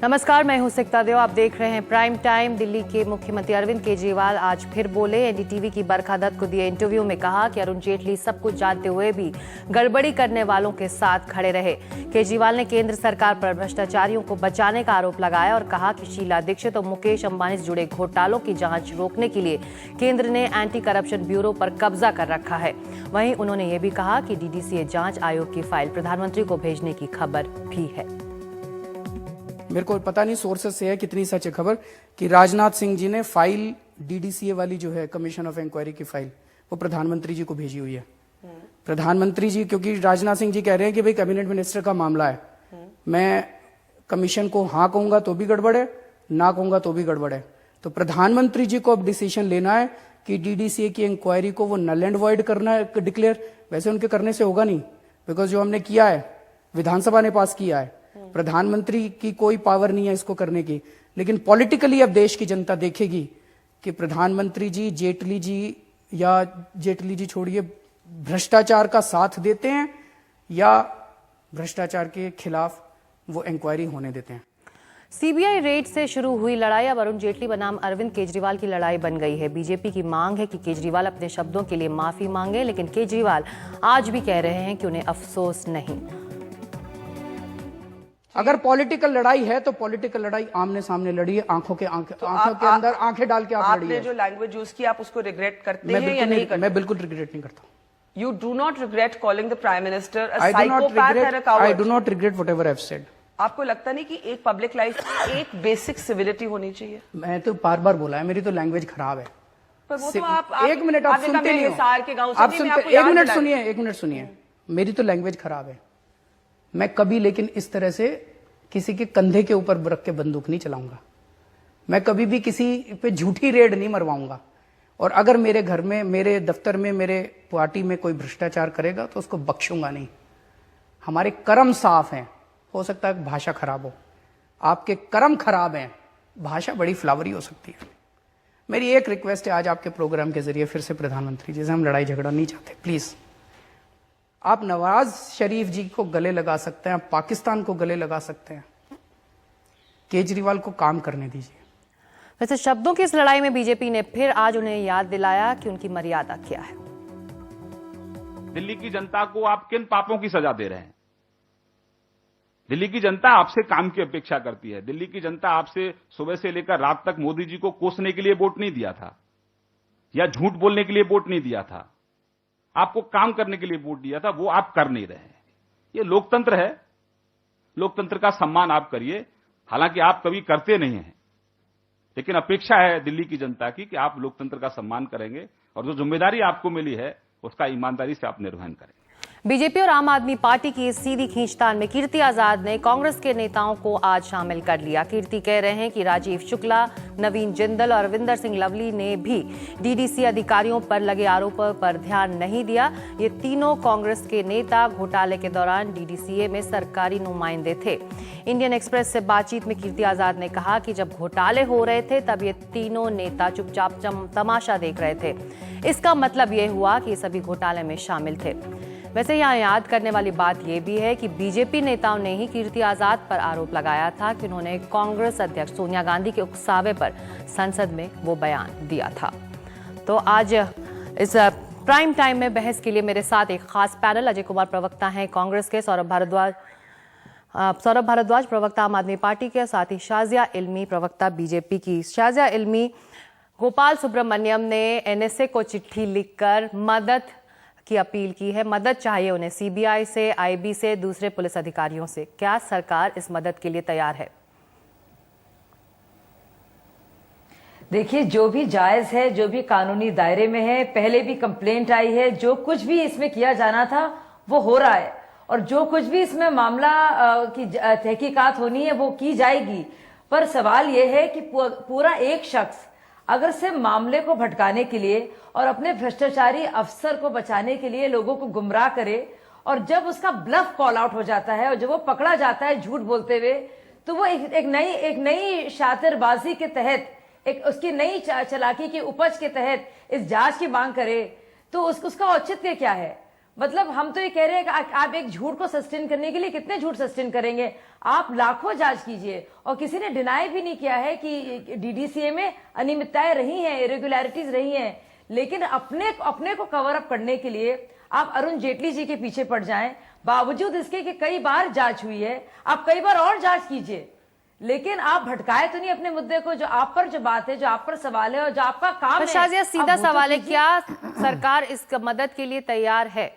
नमस्कार, मैं हूं सिकता देव। आप देख रहे हैं प्राइम टाइम। दिल्ली के मुख्यमंत्री अरविंद केजरीवाल आज फिर बोले। एनडीटीवी की बरखा दत्त को दिए इंटरव्यू में कहा कि अरुण जेटली सब कुछ जानते हुए भी गड़बड़ी करने वालों के साथ खड़े रहे। केजरीवाल ने केंद्र सरकार पर भ्रष्टाचारियों को बचाने का आरोप लगाया और कहा कि शीला दीक्षित और मुकेश अंबानी से जुड़े घोटालों की जांच रोकने के लिए केंद्र ने एंटी करप्शन ब्यूरो पर कब्जा कर रखा है। वहीं उन्होंने ये भी कहा कि डीडीसीए जांच आयोग की फाइल प्रधानमंत्री को भेजने की खबर भी है। मेरे को पता नहीं सोर्सेस से है कितनी सच है खबर कि राजनाथ सिंह जी ने फाइल डीडीसीए वाली जो है कमीशन ऑफ इंक्वायरी की फाइल वो प्रधानमंत्री जी को भेजी हुई है। प्रधानमंत्री जी, क्योंकि राजनाथ सिंह जी कह रहे हैं कि भाई कैबिनेट मिनिस्टर का मामला है, मैं कमीशन को हाँ कहूंगा तो भी गड़बड़ है, ना कहूंगा तो भी गड़बड़ है। तो प्रधानमंत्री जी को अब डिसीजन लेना है कि डीडीसीए की इंक्वायरी को वो नल एंड वॉइड करना है डिक्लेयर। वैसे उनके करने से होगा नहीं, बिकॉज जो हमने किया है विधानसभा ने पास किया है, प्रधानमंत्री की कोई पावर नहीं है इसको करने की। लेकिन पॉलिटिकली अब देश की जनता देखेगी कि प्रधानमंत्री जी जेटली जी या जेटली जी छोड़िए भ्रष्टाचार का साथ देते हैं या भ्रष्टाचार के खिलाफ वो इंक्वायरी होने देते हैं। सीबीआई रेड से शुरू हुई लड़ाई अब अरुण जेटली बनाम अरविंद केजरीवाल की लड़ाई बन गई है। बीजेपी की मांग है कि केजरीवाल अपने शब्दों के लिए माफी मांगे, लेकिन केजरीवाल आज भी कह रहे हैं कि उन्हें अफसोस नहीं। अगर पॉलिटिकल लड़ाई है तो पॉलिटिकल लड़ाई आमने सामने लड़िए, आंखों के अंदर आंखें डाल के आप लड़िए। आपने जो लैंग्वेज यूज की आप उसको रिग्रेट करते हैं या नहीं करते? मैं बिल्कुल रिग्रेट नहीं करता। You do not regret calling the Prime Minister a psychopath or a coward. I do not regret whatever I've said. आपको लगता नहीं कि एक पब्लिक लाइफ में एक बेसिक सिविलिटी होनी चाहिए? मैं तो बार बार बोला है, मेरी तो लैंग्वेज खराब है। पर वो तो आप एक मिनट आप सुनते नहीं हो। एक मिनट सुनिए, मेरी तो लैंग्वेज खराब है। मैं कभी लेकिन इस तरह से किसी के कंधे के ऊपर रख के बंदूक नहीं चलाऊंगा। मैं कभी भी किसी पे झूठी रेड नहीं मरवाऊंगा। और अगर मेरे घर में, मेरे दफ्तर में, मेरे पार्टी में कोई भ्रष्टाचार करेगा तो उसको बख्शूंगा नहीं। हमारे कर्म साफ हैं। हो सकता है भाषा खराब हो, आपके कर्म खराब हैं, भाषा बड़ी फ्लावरी हो सकती है। मेरी एक रिक्वेस्ट है आज आपके प्रोग्राम के जरिए फिर से प्रधानमंत्री जी से, हम लड़ाई झगड़ा नहीं चाहते, प्लीज। आप नवाज शरीफ जी को गले लगा सकते हैं, आप पाकिस्तान को गले लगा सकते हैं, केजरीवाल को काम करने दीजिए। वैसे शब्दों की इस लड़ाई में बीजेपी ने फिर आज उन्हें याद दिलाया कि उनकी मर्यादा क्या है। दिल्ली की जनता को आप किन पापों की सजा दे रहे हैं? दिल्ली की जनता आपसे काम की अपेक्षा करती है। दिल्ली की जनता आपसे सुबह से लेकर रात तक मोदी जी को कोसने के लिए वोट नहीं दिया था या झूठ बोलने के लिए वोट नहीं दिया था, आपको काम करने के लिए वोट दिया था। वो आप कर नहीं रहे हैं। ये लोकतंत्र है, लोकतंत्र का सम्मान आप करिए। हालांकि आप कभी करते नहीं हैं, लेकिन अपेक्षा है दिल्ली की जनता की कि आप लोकतंत्र का सम्मान करेंगे और जो जिम्मेदारी आपको मिली है उसका ईमानदारी से आप निर्वहन करें। बीजेपी और आम आदमी पार्टी की इस सीधी खींचतान में कीर्ति आजाद ने कांग्रेस के नेताओं को आज शामिल कर लिया। कीर्ति कह रहे हैं कि राजीव शुक्ला, नवीन जिंदल और अरविंदर सिंह लवली ने भी डीडीसी अधिकारियों पर लगे आरोपों पर ध्यान नहीं दिया। ये तीनों कांग्रेस के नेता घोटाले के दौरान डीडीसीए में सरकारी नुमाइंदे थे। इंडियन एक्सप्रेस से बातचीत में कीर्ति आजाद ने कहा कि जब घोटाले हो रहे थे तब ये तीनों नेता चुपचाप तमाशा देख रहे थे। इसका मतलब ये हुआ कि सभी घोटाले में शामिल थे। वैसे यहाँ याद करने वाली बात यह भी है कि बीजेपी नेताओं ने ही कीर्ति आजाद पर आरोप लगाया था कि उन्होंने कांग्रेस अध्यक्ष सोनिया गांधी के उकसावे पर संसद में वो बयान दिया था। तो आज इस प्राइम टाइम में बहस के लिए मेरे साथ एक खास पैनल, अजय कुमार प्रवक्ता हैं कांग्रेस के, सौरभ भारद्वाज प्रवक्ता आम आदमी पार्टी के, साथ ही शाजिया इल्मी प्रवक्ता बीजेपी की। शाजिया इल्मी, गोपाल सुब्रमण्यम ने एनएसए को चिट्ठी लिखकर मदद की अपील की है। मदद चाहिए उन्हें सीबीआई से, आईबी से, दूसरे पुलिस अधिकारियों से। क्या सरकार इस मदद के लिए तैयार है? देखिए, जो भी जायज है, जो भी कानूनी दायरे में है, पहले भी कंप्लेंट आई है, जो कुछ भी इसमें किया जाना था वो हो रहा है और जो कुछ भी इसमें मामला की तहकीकात होनी है वो की जाएगी। पर सवाल यह है कि पूरा एक शख्स अगर से मामले को भटकाने के लिए और अपने भ्रष्टाचारी अफसर को बचाने के लिए लोगों को गुमराह करे और जब उसका ब्लफ कॉल आउट हो जाता है और जब वो पकड़ा जाता है झूठ बोलते हुए, तो वो एक नई शातिरबाजी के तहत, एक उसकी नई चालाकी की उपज के तहत इस जांच की मांग करे, तो उसका औचित्य क्या है? मतलब हम तो ये कह रहे हैं कि आप एक झूठ को सस्टेन करने के लिए कितने झूठ सस्टेन करेंगे? आप लाखों जांच कीजिए, और किसी ने डिनाई भी नहीं किया है कि डीडीसीए में अनियमितताएं रही हैं, इरेगुलरिटीज रही हैं, लेकिन अपने को कवर अप करने के लिए आप अरुण जेटली जी के पीछे पड़ जाएं, बावजूद इसके कि कई बार जांच हुई है। आप कई बार और जांच कीजिए, लेकिन आप भटकाए तो नहीं अपने मुद्दे को। जो आप पर जो बात है, जो आप पर सवाल है और जो आपका काम है, शाजिया, सीधा आप वो तो सवाल है, कीजिए। क्या सरकार इस मदद के लिए तैयार है?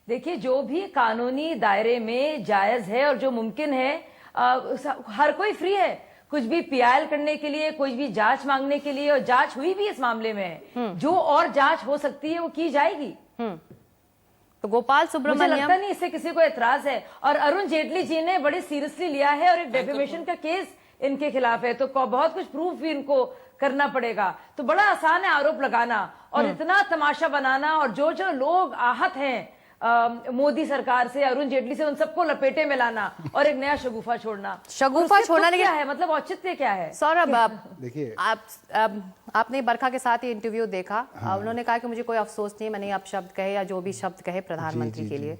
देखिए, जो भी कानूनी दायरे में जायज है और जो मुमकिन है, हर कोई फ्री है कुछ भी पीआईएल करने के लिए, कोई भी जांच मांगने के लिए, और जांच हुई भी इस मामले में। जो और जांच हो सकती है वो की जाएगी। तो गोपाल मुझे सुब्रमण्यम, लगता नहीं इससे किसी को एतराज है, और अरुण जेटली जी ने बड़े सीरियसली लिया है, और एक डेफेमेशन का केस इनके खिलाफ है, तो बहुत कुछ प्रूफ भी इनको करना पड़ेगा। तो बड़ा आसान है आरोप लगाना और इतना तमाशा बनाना, और जो जो लोग आहत हैं मोदी सरकार से, अरुण जेटली से, उन सबको लपेटे में लाना और एक नया शगुफा छोड़ना। शगुफा उसके छोड़ना, तुक लेकिन क्या है, मतलब औचित्य क्या है? सौरभ, देखिए, आपने बरखा के साथ ये इंटरव्यू देखा। उन्होंने कहा कि मुझे कोई अफसोस नहीं, मैंने अब शब्द कहे या जो भी शब्द कहे प्रधानमंत्री के लिए।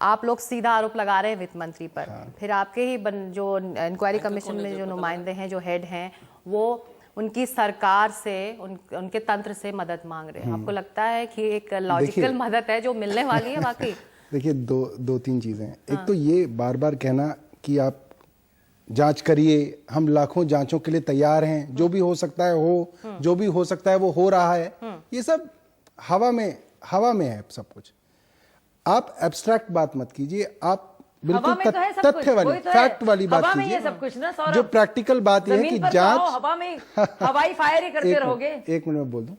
आप लोग सीधा आरोप लगा रहे हैं वित्त मंत्री पर। फिर आपके ही जो इंक्वायरी कमीशन में जो नुमाइंदे हैं, जो हेड हैं, वो उनकी सरकार से, उनके तंत्र से मदद मांग रहे हैं। आपको लगता है कि एक लॉजिकल मदद है जो मिलने वाली है वाकई? देखिए, दो तीन चीजें हैं। एक तो ये बार बार कहना कि आप जांच करिए, हम लाखों जांचों के लिए तैयार हैं, जो भी हो सकता है हो, जो भी हो सकता है वो हो रहा है, ये सब हवा में है सब कुछ। आप एब्स्ट्रैक्ट बात मत कीजिए, आप बिल्कुल तथ्य वाली, फैक्ट वाली बात कीजिए। सब कुछ ना सौरभ, जो प्रैक्टिकल बात यह है कि जांच, हवा में हवाई फायर ही करते रहोगे। एक मिनट में बोल दूं।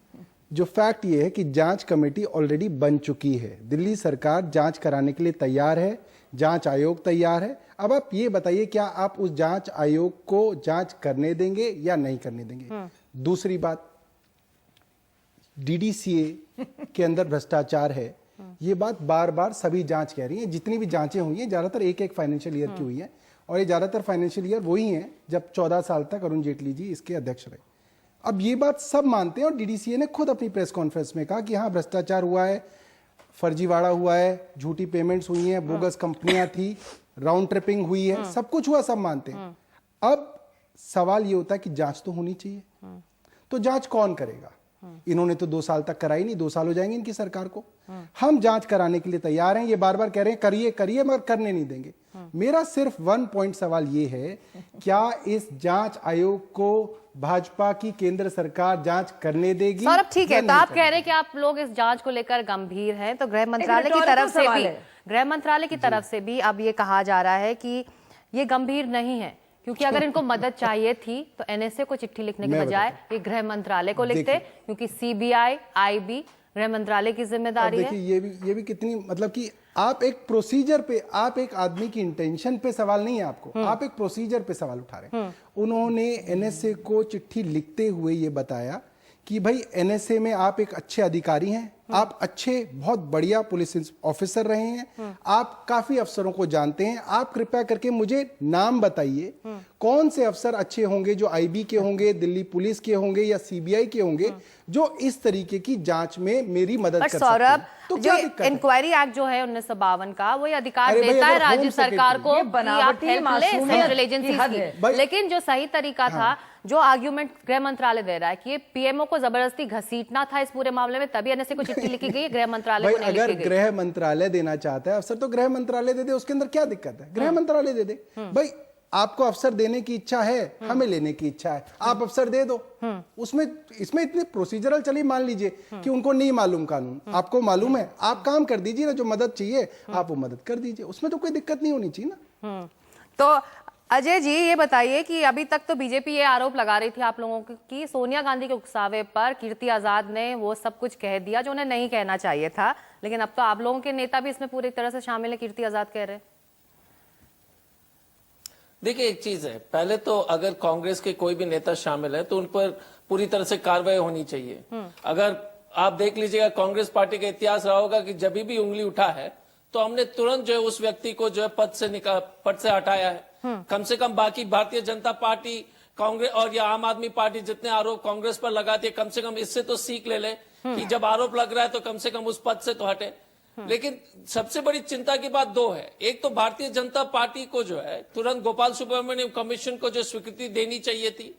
जो फैक्ट ये है कि जांच कमेटी ऑलरेडी बन चुकी है, दिल्ली सरकार जांच कराने के लिए तैयार है, जांच आयोग तैयार है। अब आप ये बताइए, क्या आप उस जांच आयोग को जांच करने देंगे या नहीं करने देंगे? दूसरी बात, डीडीसीए के अंदर भ्रष्टाचार है, ये बात बार बार सभी जांच कह रही है। जितनी भी जांचें हुई हैं, ज्यादातर एक फाइनेंशियल ईयर की हुई है, और ये ज्यादातर फाइनेंशियल ईयर वही है जब 14 साल तक अरुण जेटली जी इसके अध्यक्ष रहे। अब ये बात सब मानते हैं, और डीडीसीए ने खुद अपनी प्रेस कॉन्फ्रेंस में कहा कि हाँ, भ्रष्टाचार हुआ है, फर्जीवाड़ा हुआ है, झूठी पेमेंट्स हुई हैं, बोगस कंपनियां थी, राउंड ट्रिपिंग हुई है, सब कुछ हुआ, सब मानते हैं। अब सवाल ये होता है कि जांच तो होनी चाहिए। तो जांच कौन करेगा? इन्होंने तो 2 साल तक कराई नहीं, 2 साल हो जाएंगे इनकी सरकार को। हम जांच कराने के लिए तैयार हैं, ये बार बार कह रहे हैं करिए करिए, मगर करने नहीं देंगे। मेरा सिर्फ 1 पॉइंट सवाल ये है, क्या इस जांच आयोग को भाजपा की केंद्र सरकार जांच करने देगी? सौरभ, ठीक है, तो आप कह रहे हैं कि आप लोग इस जांच को लेकर गंभीर हैं, तो गृह मंत्रालय की तरफ से भी अब ये कहा जा रहा है कि ये गंभीर नहीं है, क्योंकि अगर इनको मदद चाहिए थी तो एनएसए को चिट्ठी लिखने के बजाय ये गृह मंत्रालय को लिखते, क्योंकि सीबीआई, आईबी गृह मंत्रालय की जिम्मेदारी है। ये भी कितनी, मतलब कि आप एक प्रोसीजर पे, आप एक आदमी की इंटेंशन पे सवाल नहीं है आपको, आप एक प्रोसीजर पे सवाल उठा रहे हैं। उन्होंने एनएसए को चिट्ठी लिखते हुए ये बताया कि भाई, एनएसए में आप एक अच्छे अधिकारी हैं, आप अच्छे, बहुत बढ़िया पुलिस ऑफिसर रहे हैं, आप काफी अफसरों को जानते हैं, आप कृपया करके मुझे नाम बताइए कौन से अफसर अच्छे होंगे, जो आईबी के होंगे, दिल्ली पुलिस के होंगे या सीबीआई के होंगे, जो इस तरीके की जांच में मेरी मदद कर सकते हैं। सौरभ, तो जो इंक्वायरी एक्ट जो है 1952 का, वो ये अधिकार देता है राज्य सरकार को कि आप हेल्प लें सेंट्रल एजेंसी की, लेकिन जो सही तरीका था, जो आर्ग्यूमेंट गृह मंत्रालय दे रहा है कि ये पीएमओ को जबरदस्ती घसीटना था इस पूरे मामले में, तभी एनएसए को चिट्ठी लिखी गई, गृह मंत्रालय को नहीं लिखी गई। अगर गृह मंत्रालय देना चाहता है अफसर, तो गृह मंत्रालय दे दे, उसके अंदर क्या दिक्कत है? गृह मंत्रालय दे दे भाई, आपको अफसर देने की इच्छा है, हमें लेने की इच्छा है, आप अफसर दे दो। उसमें इसमें इतनी प्रोसीजरल, चलिए मान लीजिए कि उनको नहीं मालूम कानून, आपको मालूम है, आप काम कर दीजिए ना, जो मदद चाहिए आप वो मदद कर दीजिए, उसमें तो कोई दिक्कत नहीं होनी चाहिए ना। तो अजय जी, ये बताइए कि अभी तक तो बीजेपी ये आरोप लगा रही थी आप लोगों की सोनिया गांधी के उकसावे पर कीर्ति आजाद ने वो सब कुछ कह दिया जो उन्हें नहीं कहना चाहिए था, लेकिन अब तो आप लोगों के नेता भी इसमें पूरी तरह से शामिल है, कीर्ति आजाद कह रहे हैं। देखिए, एक चीज है, पहले तो अगर कांग्रेस के कोई भी नेता शामिल है तो उन पर पूरी तरह से कार्रवाई होनी चाहिए। अगर आप देख लीजिएगा, कांग्रेस पार्टी का इतिहास रहा होगा कि जब भी उंगली उठा है तो हमने तुरंत जो है उस व्यक्ति को जो है पद से हटाया है। कम से कम बाकी भारतीय जनता पार्टी, कांग्रेस और या आम आदमी पार्टी जितने आरोप कांग्रेस पर लगाती है, कम से कम इससे तो सीख ले कि जब आरोप लग रहा है तो कम से कम उस पद से तो हटे। लेकिन सबसे बड़ी चिंता की बात दो है। एक तो भारतीय जनता पार्टी को जो है तुरंत गोपाल सुब्रमण्यम कमीशन को जो स्वीकृति देनी चाहिए थी,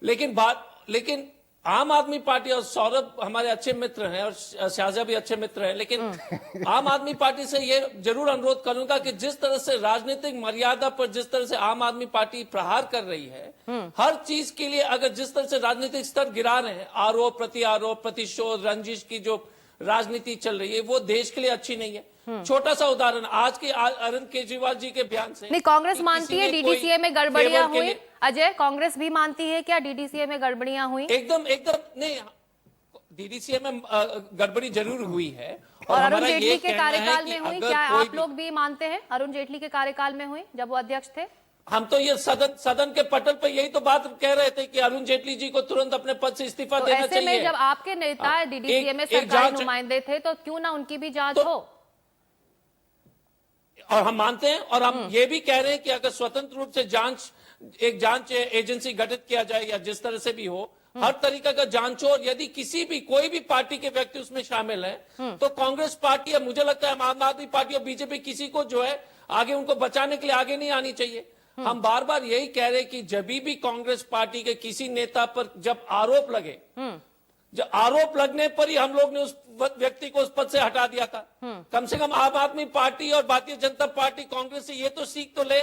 लेकिन आम आदमी पार्टी और सौरभ हमारे अच्छे मित्र हैं और शाहजहां भी अच्छे मित्र हैं, लेकिन आम आदमी पार्टी से ये जरूर अनुरोध करूंगा कि जिस तरह से राजनीतिक मर्यादा पर जिस तरह से आम आदमी पार्टी प्रहार कर रही है, हर चीज के लिए अगर जिस तरह से राजनीतिक स्तर गिरा रहे हैं, आरोप प्रतिशोध रंजिश की जो राजनीति चल रही है, वो देश के लिए अच्छी नहीं है। छोटा सा उदाहरण आज के अरविंद केजरीवाल जी के बयान से। नहीं, कांग्रेस मानती है डीडीसीए में गड़बड़ियां हुई। अजय, कांग्रेस भी मानती है क्या डीडीसीए में गड़बड़ियां हुई? एकदम नहीं, डीडीसीए में गड़बड़ी जरूर हुई है। और अरुण जेटली के कार्यकाल में हुई, क्या आप लोग भी मानते हैं अरुण जेटली के कार्यकाल में हुई जब वो अध्यक्ष थे? हम तो ये सदन के पटल पर यही तो बात कह रहे थे कि अरुण जेटली जी को तुरंत अपने पद से इस्तीफा देना चाहिए। ऐसे में जब आपके नेता डीडीसीए में सरकारी नुमाइंदे थे तो क्यों ना उनकी भी जांच हो? और हम मानते हैं और हम ये भी कह रहे हैं कि अगर स्वतंत्र रूप से एक जांच एजेंसी गठित किया जाए या जिस तरह से भी हो, हर तरीका का जांच हो, और यदि कोई भी पार्टी के व्यक्ति उसमें शामिल है तो कांग्रेस पार्टी या मुझे लगता है आम आदमी पार्टी और बीजेपी किसी को जो है आगे उनको बचाने के लिए आगे नहीं आनी चाहिए। हम बार बार यही कह रहे हैं कि जब भी कांग्रेस पार्टी के किसी नेता पर जब आरोप लगे, जब आरोप लगने पर ही हम लोग ने उस व्यक्ति को उस पद से हटा दिया था। कम से कम आम आदमी पार्टी और भारतीय जनता पार्टी कांग्रेस से ये तो सीख तो ले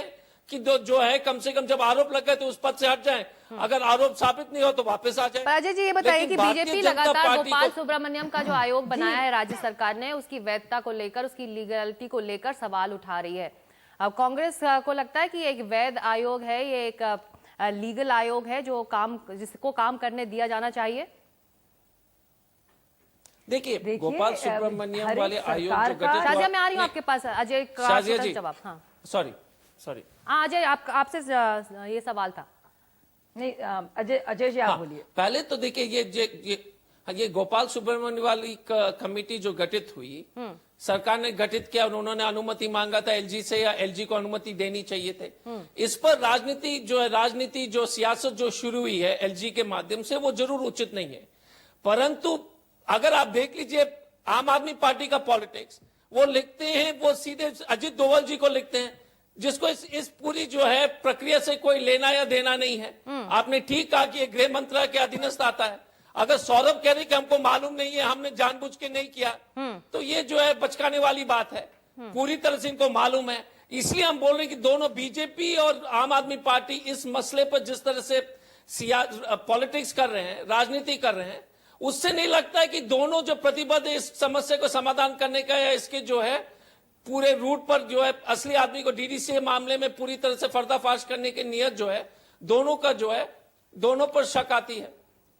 कि जो है कम से कम जब आरोप लग गए तो उस पद से हट जाएं, अगर आरोप साबित नहीं हो तो वापस आ जाए। अजय जी, ये बताइए कि बीजेपी लगातार गोपाल सुब्रमण्यम का जो आयोग बनाया है राज्य सरकार ने, उसकी वैधता को लेकर, उसकी लीगलिटी को लेकर सवाल उठा रही है। अब कांग्रेस को लगता है कि एक वैध आयोग है, ये एक लीगल आयोग है जिसको काम करने दिया जाना चाहिए। देखिए गोपाल सुब्रमण्यम वाले आयोग जो गठित हुआ, शाहजहां मैं आ रही हूँ आपके पास, अजय का जवाब। हाँ सॉरी अजय, आपसे ये सवाल था। नहीं, अजय जी आप बोलिए। पहले तो देखिए ये गोपाल सुब्रमण्यम वाली कमेटी जो गठित हुई, सरकार ने गठित किया और उन्होंने अनुमति मांगा था एलजी से, या एलजी को अनुमति देनी चाहिए थे। इस पर राजनीति जो सियासत जो शुरू हुई है एलजी के माध्यम से, वो जरूर उचित नहीं है। परंतु अगर आप देख लीजिए आम आदमी पार्टी का पॉलिटिक्स, वो लिखते हैं, वो सीधे अजित डोभाल जी को लिखते हैं, जिसको इस पूरी जो है प्रक्रिया से कोई लेना या देना नहीं है। आपने ठीक कहा कि ये गृह मंत्रालय के अधीनस्थ आता है। अगर सौरभ कह रहे कि हमको मालूम नहीं है, हमने जानबूझ के नहीं किया, तो ये जो है बचकाने वाली बात है। पूरी तरह से इनको मालूम है। इसलिए हम बोल रहे हैं कि दोनों बीजेपी और आम आदमी पार्टी इस मसले पर जिस तरह से पॉलिटिक्स कर रहे हैं, राजनीति कर रहे हैं, उससे नहीं लगता है कि दोनों जो प्रतिबद्ध इस समस्या को समाधान करने का या इसके जो है पूरे रूट पर जो है असली आदमी को डीडीसीए मामले में पूरी तरह से पर्दाफाश करने की नियत जो है दोनों पर शक आती है।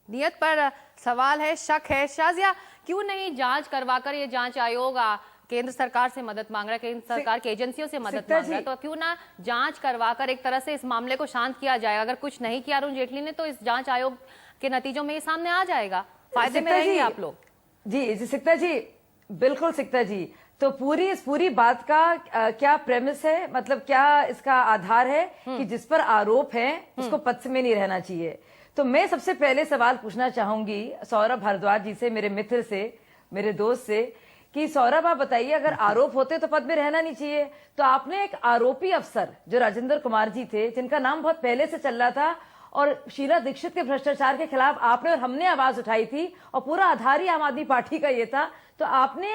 नियत पर सवाल है, शक है। शाजिया, क्यों नहीं जांच करवाकर ये जांच आयोग केंद्र सरकार से मदद मांग रहा है, केंद्र सरकार की एजेंसियों से मदद मांग रहा है, तो क्यों ना जांच करवाकर एक तरह से इस मामले को शांत किया जाए? अगर कुछ नहीं किया अरुण जेटली ने तो इस जांच आयोग के नतीजों में ये सामने आ जाएगा, फायदे में रहेंगे आप लोग। जी सिक्ता जी, बिल्कुल सिक्ता जी। तो इस पूरी बात का क्या प्रेमिस है, मतलब क्या इसका आधार है कि जिस पर आरोप है उसको पद में नहीं रहना चाहिए? तो मैं सबसे पहले सवाल पूछना चाहूंगी सौरभ भारद्वाज जी से, मेरे मित्र से, मेरे दोस्त से, कि सौरभ आप बताइए, अगर आरोप होते तो पद में रहना नहीं चाहिए, तो आपने एक आरोपी अफसर जो राजेंद्र कुमार जी थे, जिनका नाम बहुत पहले से चल रहा था, और शीला दीक्षित के भ्रष्टाचार के खिलाफ आपने और हमने आवाज उठाई थी और पूरा आधार ही आम आदमी पार्टी का ये था, तो आपने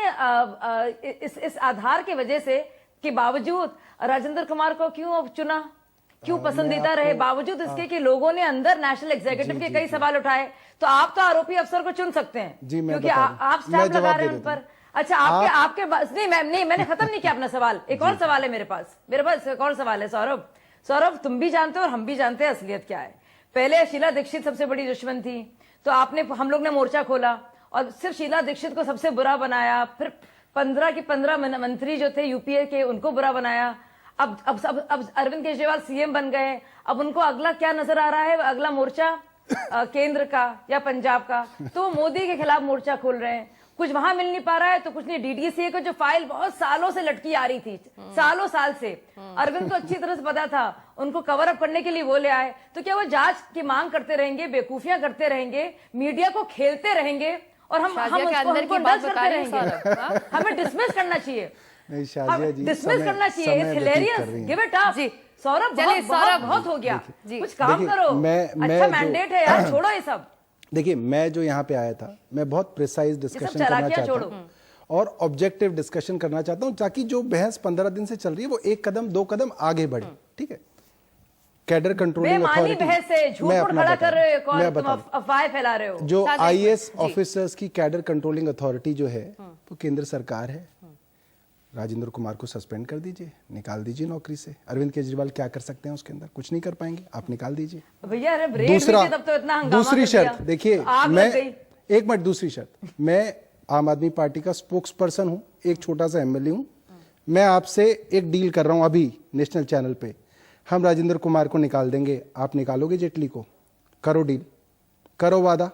इस आधार के वजह से के बावजूद राजेंद्र कुमार को क्यों चुना, क्यों पसंदीदा रहे, बावजूद इसके कि लोगों ने अंदर नेशनल एग्जीक्यूटिव के कई सवाल उठाए? तो आप तो आरोपी अफसर को चुन सकते हैं क्योंकि आप स्टैंप लगा रहे हैं उन पर। अच्छा, आपके नहीं, मैंने खत्म नहीं किया अपना सवाल। एक और सवाल है मेरे पास एक और सवाल है। सौरभ, तुम भी जानते हो और हम भी जानते हैं असलियत क्या है। पहले शीला दीक्षित सबसे बड़ी दुश्मन थी, तो हम लोग ने मोर्चा खोला और सिर्फ शीला दीक्षित को सबसे बुरा बनाया, फिर 15 के 15 मंत्री जो थे यूपीए के उनको बुरा बनाया। अब अरविंद केजरीवाल सीएम बन गए, अब उनको अगला क्या नजर आ रहा है, अगला मोर्चा केंद्र का या पंजाब का, तो मोदी के खिलाफ मोर्चा खोल रहे हैं। कुछ वहां मिल नहीं पा रहा है तो कुछ नहीं। डीडीसीए को जो फाइल बहुत सालों से लटकी आ रही थी, साल से, अरविंद को अच्छी तरह से पता था, उनको कवर अप करने के लिए वो ले आए। तो क्या वो जांच की मांग करते रहेंगे, बेवकूफियां करते रहेंगे, मीडिया को खेलते रहेंगे और हम शाजिया के अंदर की हमको बात indulge बता करते रही हैं रहेंगे। सौरभ, हाँ? हमें डिसमिस करना चाहिए, नहीं शाजिया जी, डिसमिस करना चाहिए। समय इट्स व्यतीत हिलेरियस, कर रही हैं। Give it up. जी। सौरभ चलिए, बहुत सौरभ, बहुत हो गया, जी। कुछ काम देखिए, करो। मैं अच्छा जो- मैंडेट है यार, छोड़ो ये सब। देखिए, मैं जो यहाँ पे आया था, मैं बहुत प्रिसाइज डिस्कशन करना चालाकियां चाहता छोड़ो। हूँ और ऑब्जेक्टिव डिस्कशन करना चाहता हूँ, ताकि जो बहस 15 दिन से चल रही है वो एक कदम 2 कदम आगे बढ़े। ठीक है, कैडर कंट्रोलिंग बेमानी अथॉरिटी, बहस है, झूठ मूठ खड़ा कर रहे हो, कौन तुम अफवाहें फैला रहे हो। जो शाजिया, आईएएस जी। ऑफिसर्स की कैडर कंट्रोलिंग अथॉरिटी जो है वो केंद्र सरकार है। राजेंद्र कुमार को सस्पेंड कर दीजिए, निकाल दीजिए नौकरी से। अरविंद केजरीवाल क्या कर सकते हैं उसके अंदर? कुछ नहीं कर पाएंगे, आप निकाल दीजिए। भैया अरे ब्रेक दूसरा, भी थे, तब तो इतना हंगामा दूसरी कर दिया। शर्त देखिए, आग मैं लग गई। एक मिनट, दूसरी शर्त, मैं आम आदमी पार्टी का स्पोक्स पर्सन हूं, एक छोटा सा एमएलए हूं। मैं आपसे एक डील कर रहा हूं अभी नेशनल चैनल पे, हम राजेंद्र कुमार को निकाल देंगे, आप निकालोगे जेटली को? करो डील, करो वादा,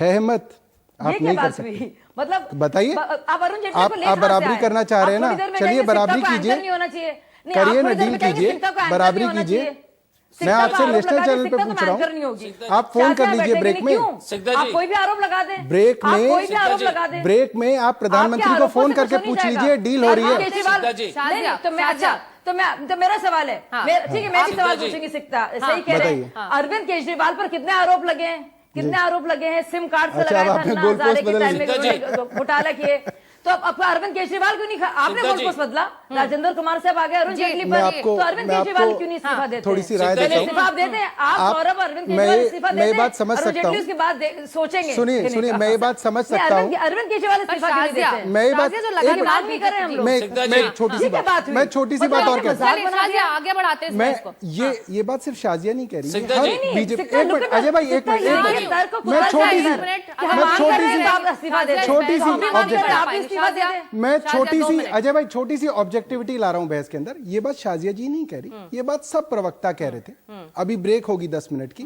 है हिम्मत? आप ये क्या नहीं कर बात सकते। हुई? मतलब बताइए, आप अरुण जेटली को ले आप कहां से बराबरी आए? करना चाह रहे हैं आप ना? थोड़ी देर में चलिए कहेंगे बराबरी सिक्का को कीजिए, एंकर नहीं होना चाहिए। नहीं, करिए आप ना, थोड़ी देर डील में कहेंगे कीजिए, सिक्का को एंकर बराबरी नहीं होना कीजिए। चाहिए। मैं सिक्का आपसे को आरोप नेशनल लगा दे, चैनल पे सिक्का पूछ तो रहा एंकर नहीं हूं, होगी। आप फोन कर शाजिया लीजिए बैठेगी ब्रेक नहीं, में। क्यों? सिक्का आप जी। कोई भी आरोप लगा दें, ब्रेक आप में, कोई भी आरोप लगा दें। ब्रेक में आप प्रधानमंत्री आपके को आरोपों फोन से कुछ करके हो नहीं पूछ जाएगा। लीजिए, डील हो रही अरविंद है। केजरीवाल, सिक्का जी। नहीं, नहीं, तो मैं शाजिया। अच्छा, तो मेरा सवाल है, हाँ। ठीक है, मैं भी सिक्का सवाल जी। पूछूंगी। सही कह रहे हैं। अरविंद केजरीवाल पर कितने आरोप लगे हैं? कितने आरोप लगे हैं? सिम कार्ड से अच्छा, लगाया अब था आपने अन्ना गोल हजारे पोस्ट के बदल टाइम में, दी। उन्होंने घोटाला किए। तो अब अरविंद केजरीवाल क्यों नहीं आपने सिक्का गोल जी। पोस्ट बदला? राजेंद्र कुमार से अब आ गए अरुण जी, जेटली मैं पर, आपको- तो अरविंद मैं केजरीवाल आपको क्यों नहीं इस्तीफा देते? थोड़ी सी राय सिक्का देता जी। हूं। इस्तीफा आप देते हैं, आप आप- सौरभ अरविंद मैं केजरीवाल ये- इस्तीफा मैं देते ये हैं, बात समझ अरुण सकता जेटली हूं। उसके बाद सोचेंगे। सुनिए, सुनिए, मैं ये बात समझ नहीं, सकता हूं। अरविंद केजरीवाल इस्तीफा क्यों नहीं शाजिया, देते हैं? मैं ये बात- शाजिया जो एक लगातार बात नहीं कर रहे हैं हम लोग। मैं सिक्का मैं जी। छोटी सी ये क्या बात बात हुई? मैं छोटी सी मतलब बात और आपने कहता हूं। चलिए, शाजिया आगे बढ़ाते हैं इस मैं बहस को। ये बात सिर्फ शाजिया नहीं कह रही है, सिक्का हर जी। नहीं, बीजेपी। सिक्का, एक मिनट, look at अजय भाई, एक सिक्का मिनट, जी, एक ये मिनट, तर्क को मैं खुद छोटी जाइए। सी, क्या मैं मांग छोटी कर रहे सी, हैं? आप इस्तीफा दे दें। छोटी सी हम भी मांग कर रहे हैं, आप objective- इस्तीफा दे दें। मैं छोटी दो सी, मिनट। अजय भाई, छोटी सी ऑब्जेक्टिविटी ला रहा हूं बहस के अंदर। ये बात शाजिया जी नहीं कह रही, ये बात सब प्रवक्ता कह रहे थे। अभी ब्रेक होगी 10 मिनट की,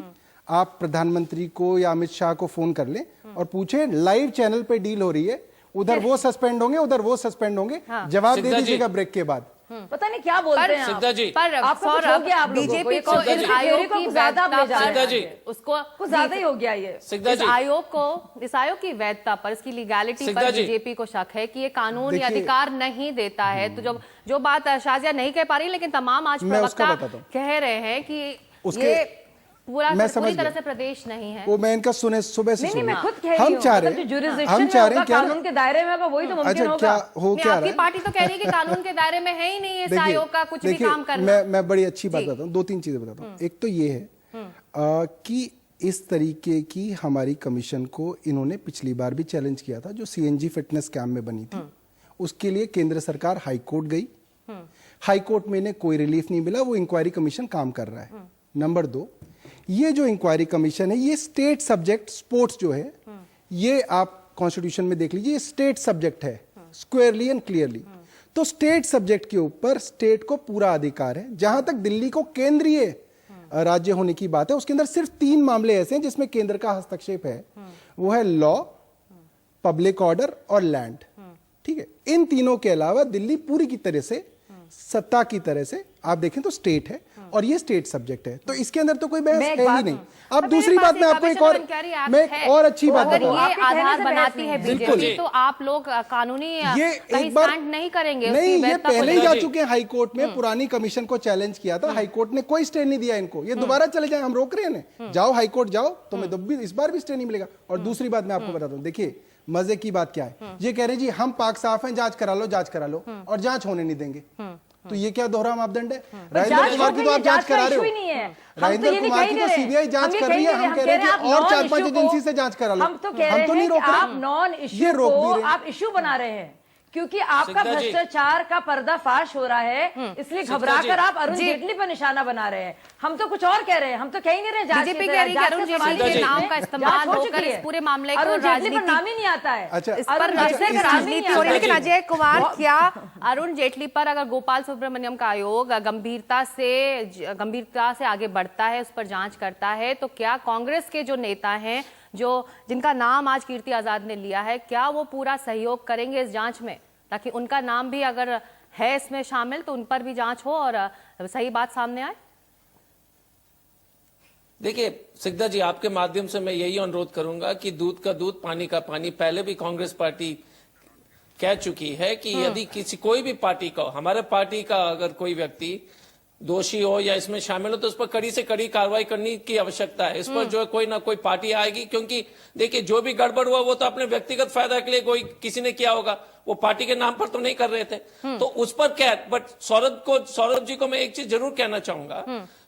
आप प्रधानमंत्री को या अमित शाह को फोन कर लें और पूछे, लाइव चैनल पे डील हो रही है, उधर वो सस्पेंड होंगे, उधर वो सस्पेंड होंगे, जवाब दे सिद्धा जी। दीजिएगा ब्रेक के बाद। पता नहीं क्या बोलते हैं आप। सिद्धा जी। पर आपको कुछ हो गया आप लोगों को, बीजेपी ये को सिद्धा इस जी। आयोग को की ज्यादा आप ले वैधता जा रहे हैं। सिद्धा जी। उसको कुछ ज्यादा ही हो गया ये। सिक्का इस जी। आयोग की वैधता पर, इसकी लीगैलिटी सिद्धा पर जी। बीजेपी को शक है कि ये कानून या देखिए- अधिकार नहीं देता है। तो जो बात शाजिया नहीं कह पा रही, लेकिन तमाम आज मैं उसका प्रवक्ता बताता हूं। कह रहे हैं कि उसके- ये मैं समझ पूरी तरह गया। से प्रदेश नहीं है। वो मैं इनका सुने सुबह से नहीं, सुने। मैं खुद कह रही हम हूँ, चाह मतलब रहे जो हैं, jurisdiction हम में चाह रहे होगा, हैं क्या, कानून के दायरे में होगा, वही तो मुमकिन अच्छा होगा। क्या हो नहीं, क्या रहा आपकी है? पार्टी तो कह रही है कि कानून के दायरे में है ही नहीं इस देखिए- आयोग का कुछ भी देखिए, काम करना। मैं बड़ी अच्छी बात जी। बताता हूँ, 2-3 चीजें बताता हूँ। एक तो ये है कि इस तरीके की हमारी कमीशन को इन्होंने पिछली बार भी चैलेंज किया था, जो सीएनजी फिटनेस कैंप में बनी थी। उसके लिए केंद्र सरकार हाई कोर्ट गई, हाई कोर्ट में इन्हें कोई रिलीफ नहीं मिला, वो इंक्वायरी कमीशन काम कर रहा है। नंबर 2, ये जो इंक्वायरी कमीशन है, ये स्टेट सब्जेक्ट, स्पोर्ट्स जो है, ये आप कॉन्स्टिट्यूशन में देख लीजिए, ये स्टेट सब्जेक्ट है स्क्वेयरली एंड क्लियरली। तो स्टेट सब्जेक्ट के ऊपर स्टेट को पूरा अधिकार है। जहां तक दिल्ली को केंद्रीय राज्य होने की बात है, उसके अंदर सिर्फ 3 मामले ऐसे हैं जिसमें केंद्र का हस्तक्षेप है। वो है लॉ, पब्लिक ऑर्डर और लैंड। ठीक है, इन तीनों के अलावा दिल्ली पूरी की तरह से, सत्ता की तरह से आप देखें तो स्टेट है, और ये स्टेट सब्जेक्ट है। तो इसके अंदर तो कोई बहस मैं एक है ही बात नहीं। हूं। अब दूसरी बात मैं आपको एक और, मैं एक और अच्छी बात अगर बताऊं। ये आपके कहने आधार से बनाती बहस है नहीं है। बीजेपी, बिल्कुल। तो आप लोग कानूनी ये कहीं एक बार स्टैंड नहीं करेंगे नहीं, उसकी ये वैधता को पहले ही लेकर? जा चुके हैं हाई कोर्ट में, पुरानी कमीशन को चैलेंज किया था, हाई कोर्ट ने कोई स्टे नहीं दिया इनको। ये दोबारा चले जाए, हम रोक रहे हैं, जाओ हाई कोर्ट जाओ, तुम्हें तो इस बार भी स्टे नहीं मिलेगा। और दूसरी बात मैं आपको बताता हूं, देखिए मजे की बात क्या है, ये कह रहे हैं जी हम पाक साफ हैं, जांच करा लो, जांच करा लो, और जांच होने नहीं देंगे। तो ये क्या दोहरा मापदंड है? राजेंद्र कुमार की तो आप जांच करा रहे हो, राजेंद्र कुमार की तो सीबीआई जांच कर रही है, हम कह रहे हैं कि और 4-5 एजेंसी से जांच करा लो। हम तो कह रहे नहीं हैं रोक कि रहे, आप नॉन ये इश्यू रोक भी को रहे हैं। आप इश्यू बना रहे हैं, क्योंकि आपका सिद्धा जी। भ्रष्टाचार का पर्दाफाश हो रहा है, इसलिए सिद्धा घबराकर जी। आप अरुण जेटली पर निशाना बना रहे हैं। हम तो कुछ और कह रहे हैं, हम तो कह ही नहीं रहे। जांच बीजेपी की कह रही है कि जांच अरुण का सवाल जेटली ही के नहीं नाम है। का जांच इस्तेमाल हो होकर चुकी है। इस पूरे मामले को अरुण जेटली पर राजनीति- नाम ही नहीं आता है। अच्छा, इस पर अच्छा, सिर्फ इस- राजनीति हो रही है। लेकिन जी। अजय कुमार, क्या अरुण जेटली पर अगर गोपाल सुब्रमण्यम का आयोग गंभीरता से आगे बढ़ता है, उस पर जांच करता है, तो क्या कांग्रेस के जो नेता हैं, जिनका नाम आज कीर्ति आजाद ने लिया है, क्या वो पूरा सहयोग करेंगे इस जांच में, ताकि उनका नाम भी अगर है इसमें शामिल तो उन पर भी जांच हो और सही बात सामने आए? देखिए सिकदा जी, आपके माध्यम से मैं यही अनुरोध करूंगा कि दूध का दूध पानी का पानी। पहले भी कांग्रेस पार्टी कह चुकी है कि यदि किसी कोई भी पार्टी का, हमारे पार्टी का अगर कोई व्यक्ति दोषी हो या इसमें शामिल हो तो उस पर कड़ी से कड़ी कार्रवाई करने की आवश्यकता है। इस पर जो है कोई ना कोई पार्टी आएगी, क्योंकि देखिए जो भी गड़बड़ हुआ वो तो अपने व्यक्तिगत फायदा के लिए कोई किसी ने किया होगा, वो पार्टी के नाम पर तो नहीं कर रहे थे। तो उस पर क्या, बट सौरभ जी को मैं एक चीज जरूर कहना चाहूंगा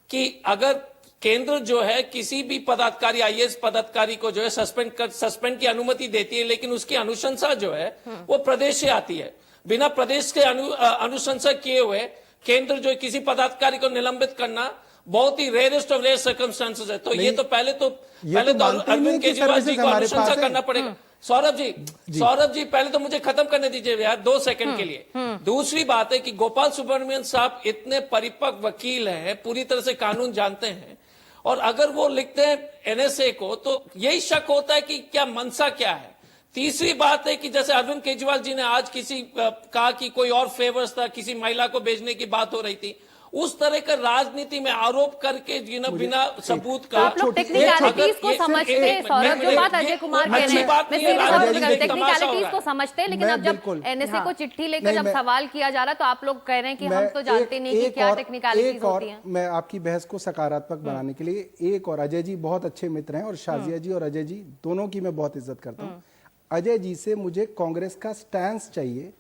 कि अगर केंद्र जो है किसी भी पदाधिकारी, आईएएस पदाधिकारी को जो है सस्पेंड की अनुमति देती है, लेकिन उसकी अनुशंसा जो है वो प्रदेश से आती है। बिना प्रदेश के अनुशंसा किए हुए केंद्र जो किसी पदाधिकारी को निलंबित करना बहुत ही रेयरेस्ट ऑफ रेयर सर्कमस्टांसेस है। तो ये तो पहले तो अरविंद केजरीवाल जी को अनुशंसा करना पड़ेगा। सौरभ जी पहले तो मुझे खत्म करने दीजिए यार 2 सेकंड के लिए। दूसरी बात है कि गोपाल सुब्रमण्यम साहब इतने परिपक्व वकील हैं, पूरी तरह से कानून जानते हैं, और अगर वो लिखते हैं एनएसए को तो यही शक होता है कि क्या मंशा क्या है। तीसरी बात है कि जैसे अरविंद केजरीवाल जी ने आज कहा कि कोई और फेवर्स था, किसी महिला को भेजने की बात हो रही थी, उस तरह का राजनीति में आरोप करके बिना सबूत का आप लोग टेक्निकलिटीज को समझते हैं सौरभ, जो बात अजय कुमार कह रहे हैं टेक्निकलिटीज को समझते हैं, लेकिन अब जब एनएसए को चिट्ठी लेकर जब सवाल किया जा रहा है तो आप लोग कह रहे हैं कि हम तो जानते नहीं कि क्या टेक्निकलिटीज होती हैं। मैं आपकी बहस को सकारात्मक बनाने के लिए एक और, अजय जी बहुत अच्छे मित्र हैं और शाजिया जी और अजय जी दोनों की मैं बहुत इज्जत करता हूँ। अजय जी से मुझे कांग्रेस का स्टैंड चाहिए,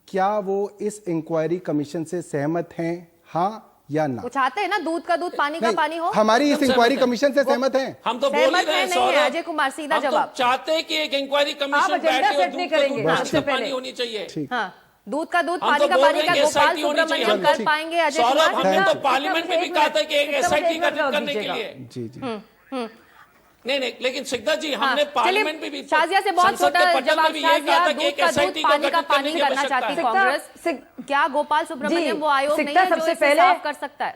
क्या वो इस इंक्वायरी कमीशन से सहमत हैं, हाँ या ना? वो चाहते हैं ना दूध का दूध पानी का पानी हो। हमारी इस इंक्वायरी कमीशन से सहमत हैं? हम तो बोल ही रहे हैं नहीं है अजय कुमार, सीधा जवाब। चाहते हैं कि एक इंक्वायरी कमीशन पानी होनी चाहिए। हाँ, दूध का दूध पानी का पानी का गोपाल सुब्रमण्यम कर पाएंगे अजय कुमार? हमने तो पार्लियामेंट में भी कहा था कि एक एसआईटी गठित करने के लिए। जी जी नहीं, लेकिन सिकदा जी हमने पार्लियामेंट में भी, शाजिया से बहुत छोटा जवाब, शाजिया दूध का दूध पानी का पानी करना चाहती है कांग्रेस, क्या गोपाल सुब्रमण्यम वो आयोग नहीं है जो इसे साफ कर सकता है?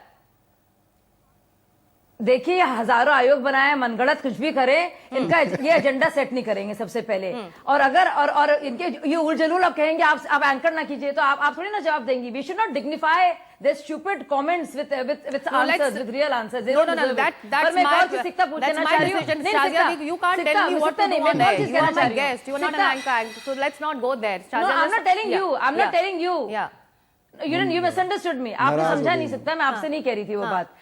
देखिए हजारों आयोग बनाए, मनगढ़ंत कुछ भी करें, इनका ये एजेंडा सेट नहीं करेंगे सबसे पहले। और अगर और इनके ये उलझलूल आप कहेंगे आप एंकर ना कीजिए तो आप थोड़ी ना जवाब देंगी। We should not dignify their stupid comments with answers, with real answers. No, that's my decision. Shazia, you can't tell me what to do on air. You are my guest. You are not an anchor. So let's not go there. No, I'm not telling you. I'm not telling you. Yeah. You misunderstood me. आपने समझा नहीं सकता, मैं आपसे नहीं कह रही थी वो बात।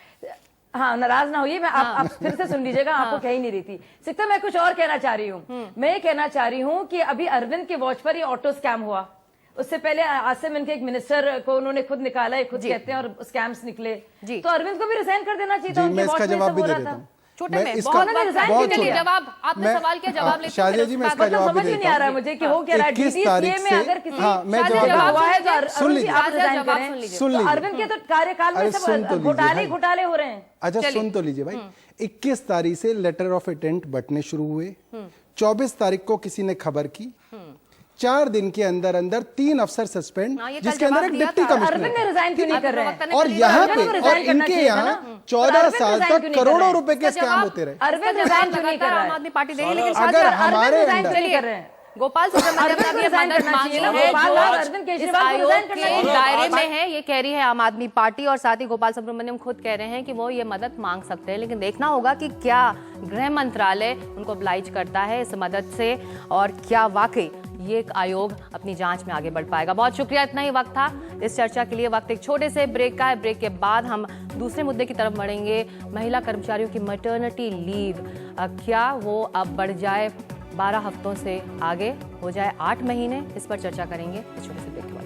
हाँ, नाराज ना होइए, मैं आप फिर से सुन लीजिएगा, आपको कह ही नहीं रही थी। सिकता मैं कुछ और कहना चाह रही हूँ। मैं ये कहना चाह रही हूँ कि अभी अरविंद के वॉच पर ये ऑटो स्कैम हुआ, उससे पहले आसिम इनके एक मिनिस्टर को उन्होंने खुद निकाला है, खुद कहते हैं, और स्कैम्स निकले। तो अरविंद को भी रिजाइन कर देना चाहिए था। मैं इसका जवाब भी दे देता हूँ। छोटे में जवाब आपने सवाल किया, जवाब लेते शाजिया जी, मैं इसका जवाब भी समझ नहीं आ रहा है मुझे कि हो क्या रहा है। 21 तारीख से, अगर किसी मैं जवाब हुआ है तो सुन लीजिए, सुन लीजिए। अरविंद के तो कार्यकाल में सब घोटाले हो रहे हैं। अच्छा सुन तो लीजिए भाई। 21 तारीख से लेटर ऑफ इंटेंट बंटने शुरू हुए, 24 तारीख को किसी ने खबर की, 4 दिन के अंदर अंदर 3 अफसर सस्पेंड, जिसके अंदर एक डिप्टी कमिश्नर रिजाइन क्यों नहीं कर रहे हैं? और यहाँ पे और इनके यहाँ 14 साल तक करोड़ों रुपए के स्कैम होते रहे। अरविंद रिजाइन क्यों नहीं कर रहा है? आम आदमी पार्टी देगी, लेकिन अगर हमारे अंदर गोपाल सुब्रमण्यम ने मदद मांगी है जो इस आयोग के दायरे में है, ये कह रही है आम आदमी पार्टी, और साथ ही गोपाल सुब्रमण्यम खुद कह रहे हैं कि वो ये मदद मांग सकते हैं, लेकिन देखना होगा कि क्या गृह मंत्रालय उनको oblige करता है इस मदद से, और क्या वाकई ये एक आयोग अपनी जांच में आगे बढ़ पाएगा। बहुत शुक्रिया, इतना ही वक्त था इस चर्चा के लिए। वक्त एक छोटे से ब्रेक का है, ब्रेक के बाद हम दूसरे मुद्दे की तरफ बढ़ेंगे। महिला कर्मचारियों की मैटरनिटी लीव, क्या वो अब बढ़ जाए 12 हफ्तों से आगे हो जाए 8 महीने, इस पर चर्चा करेंगे इस छोटे से ब्रेक के बाद।